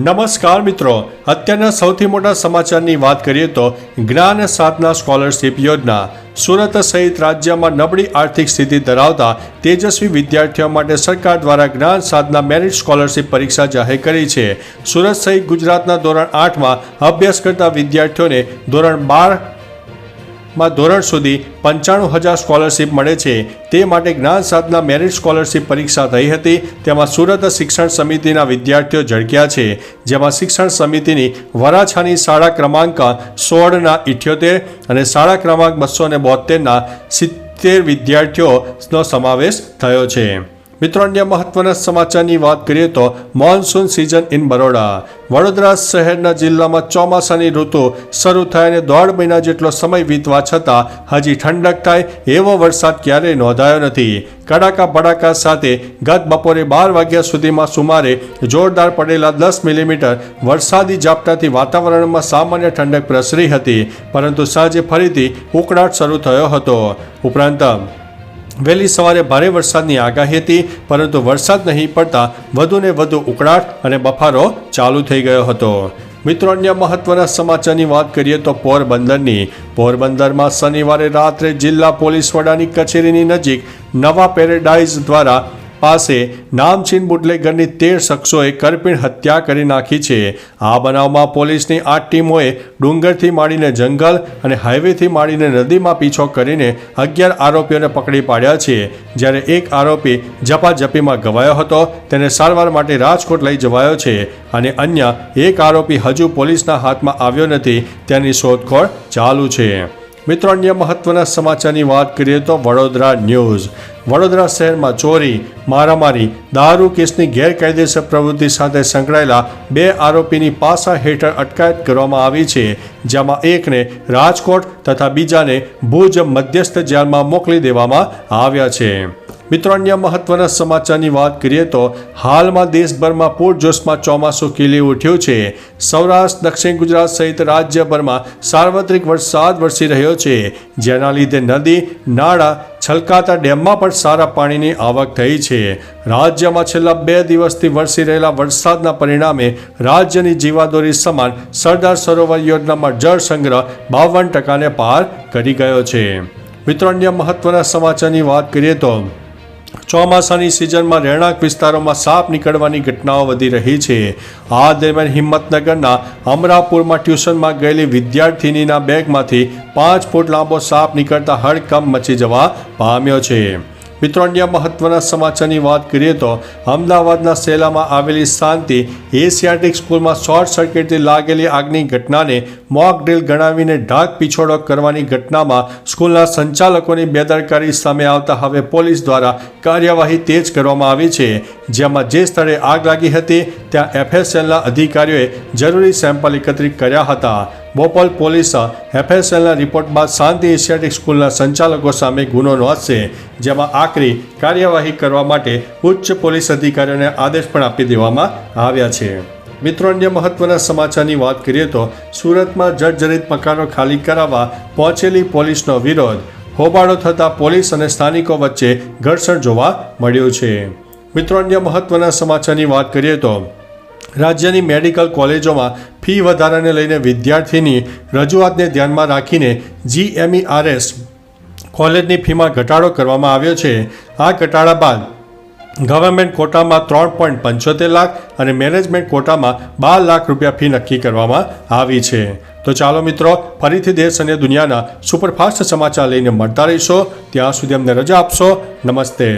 નમસ્કાર મિત્રો, અત્યારના સૌથી મોટા સમાચારની વાત કરીએ તો જ્ઞાન સાધના સ્કોલરશિપ યોજના સુરત સહિત રાજ્યમાં નબળી આર્થિક સ્થિતિ ધરાવતા તેજસ્વી વિદ્યાર્થીઓ માટે સરકાર દ્વારા જ્ઞાન સાધના મેરિટ સ્કોલરશિપ પરીક્ષા જાહેર કરી છે। સુરત સહિત ગુજરાતના ધોરણ 8માં અભ્યાસ કરતા વિદ્યાર્થીઓને ધોરણ 12માં ધોરણ સુધી 95,000 સ્કોલરશિપ મળે છે। તે માટે જ્ઞાન સાધના મેરિટ સ્કોલરશિપ પરીક્ષા થઈ હતી। તેમાં સુરત શિક્ષણ સમિતિના વિદ્યાર્થીઓ ઝળક્યા છે, જેમાં શિક્ષણ સમિતિની વરાછાની શાળા ક્રમાંક 16ના 78 અને શાળા ક્રમાંક 272ના 70 વિદ્યાર્થીઓનો સમાવેશ થયો છે। મિત્રો, અન્ય મહત્વના સમાચારની વાત કરીએ તો monsoon season in Baroda. Vadodara શહેરના જિલ્લામાં ચોમાસાની ઋતુ શરૂ થાય અને 1.5 મહિના જેટલો સમય વીતવા છતાં હજી ઠંડક થાય એવો વરસાદ ક્યારેય નોંધાયો નથી। કડાકા ભડાકા સાથે ગત બપોરે 12 વાગ્યા સુધીમાં સુમારે જોરદાર પડેલા 10 મિલીમીટર વરસાદી ઝાપટાથી વાતાવરણમાં સામાન્ય ઠંડક પ્રસરી હતી, પરંતુ સાંજે ફરીથી ઉકળાટ શરૂ થયો હતો। ઉપરાંત વહેલી સવારે ભારે વરસાદની આગાહી હતી, પરંતુ વરસાદ નહીં પડતા વધુને વધુ ઉકળાટ અને બફારો ચાલુ થઈ ગયો હતો। મિત્રો, અન્ય મહત્વના સમાચારની વાત કરીએ તો પોરબંદરમાં શનિવારે રાત્રે જિલ્લા પોલીસ વડાની કચેરીની નજીક નવા પેરેડાઇઝ દ્વારા પાસે નામચીન બુટલેગરની 13 શખ્સોએ કરપીણ હત્યા કરી નાખી છે। આ બનાવમાં પોલીસની 8 ટીમોએ ડુંગરથી માંડીને જંગલ અને હાઈવેથી માંડીને નદીમાં પીછો કરીને 11 આરોપીઓને પકડી પાડ્યા છે, જ્યારે એક આરોપી ઝપાઝપીમાં ઘવાયો હતો, તેને સારવાર માટે રાજકોટ લઈ જવાયો છે અને અન્ય એક આરોપી હજુ પોલીસના હાથમાં આવ્યો નથી, તેની શોધખોળ ચાલુ છે। મિત્રો, અન્ય મહત્વના સમાચારની વાત કરીએ તો વડોદરા ન્યૂઝ। વડોદરા શહેરમાં ચોરી, મારામારી, દારૂ કેસની ગેરકાયદેસર પ્રવૃત્તિ સાથે સંકળાયેલા 2 આરોપીની પાસા હેઠળ અટકાયત કરવામાં આવી છે, જેમાં એકને રાજકોટ તથા બીજાને ભુજ મધ્યસ્થ જેલમાં મોકલી દેવામાં આવ્યા છે। મિત્રો, અન્ય મહત્વના સમાચારની વાત કરીએ તો હાલમાં દેશભરમાં પૂરજોશમાં ચોમાસું ખીલી ઉઠ્યું છે। સૌરાષ્ટ્ર, દક્ષિણ ગુજરાત સહિત રાજ્યભરમાં સાર્વત્રિક વરસાદ વરસી રહ્યો છે, જેના લીધે નદી, નાળા, છલકાતા ડેમમાં પણ સારા પાણીની આવક થઈ છે। રાજ્યમાં છેલ્લા 2 દિવસથી વરસી રહેલા વરસાદના પરિણામે રાજ્યની જીવાદોરી સમાન સરદાર સરોવર યોજનામાં જળ સંગ્રહ 52% પાર કરી ગયો છે। મિત્રો, અન્ય મહત્વના સમાચારની વાત કરીએ તો ચોમાસાની સિઝનમાં રહેણાંક વિસ્તારોમાં સાપ નીકળવાની ઘટનાઓ વધી રહી છે। આ દરમિયાન હિંમતનગરના અમરાપુરમાં ટ્યુશનમાં ગયેલી વિદ્યાર્થિનીના બેગમાંથી 5 ફૂટ લાંબો સાપ નીકળતા હડકંપ મચી જવા પામ્યો છે। મિત્રો, અન્ય મહત્વના સમાચારની વાત કરીએ તો અમદાવાદના સેલામાં આવેલી શાંતિ એશિયાટિક સ્કૂલમાં શોર્ટ સર્કિટથી લાગેલી આગની ઘટનાને મોક ડ્રીલ ગણાવીને ઢાક પીછોડો કરવાની ઘટનામાં સ્કૂલના સંચાલકોની બેદરકારી સામે આવતા હવે પોલીસ દ્વારા કાર્યવાહી તેજ કરવામાં આવી છે, જેમાં જે સ્થળે આગ લાગી હતી ત્યાં FSLના અધિકારીઓએ જરૂરી સેમ્પલ એકત્રિત કર્યા હતા। બોપલ પોલીસ FSLના રિપોર્ટ બાદ શાંતિ એશિયાટિક સ્કૂલના સંચાલકો સામે ગુનો નોંધશે, જેમાં આકરી કાર્યવાહી કરવા માટે ઉચ્ચ પોલીસ અધિકારીઓને આદેશ પણ આપી દેવામાં આવ્યા છે। મિત્રો, અન્ય મહત્વના સમાચારની વાત કરીએ તો સુરતમાં જર્જરિત મકાનો ખાલી કરાવવા પહોંચેલી પોલીસનો વિરોધ, હોબાળો થતાં પોલીસ અને સ્થાનિકો વચ્ચે ઘર્ષણ જોવા મળ્યું છે। મિત્રો, અન્ય મહત્વના સમાચારની વાત કરીએ તો રાજ્યની મેડિકલ કોલેજોમાં ફી વધારાને લઈને વિદ્યાર્થીની રજૂઆતને ધ્યાનમાં રાખીને GMERS કોલેજની ફીમાં ઘટાડો કરવામાં આવ્યો છે। આ ઘટાડા બાદ ગવર્મેન્ટ કોટામાં 3.75 લાખ અને મેનેજમેન્ટ કોટામાં 12 લાખ રૂપિયા ફી નક્કી કરવામાં આવી છે। તો ચાલો મિત્રો, ફરીથી દેશ અને દુનિયાના સુપરફાસ્ટ સમાચાર લઈને મળતા રહીશો। ત્યાં સુધી અમને રજા આપશો। નમસ્તે।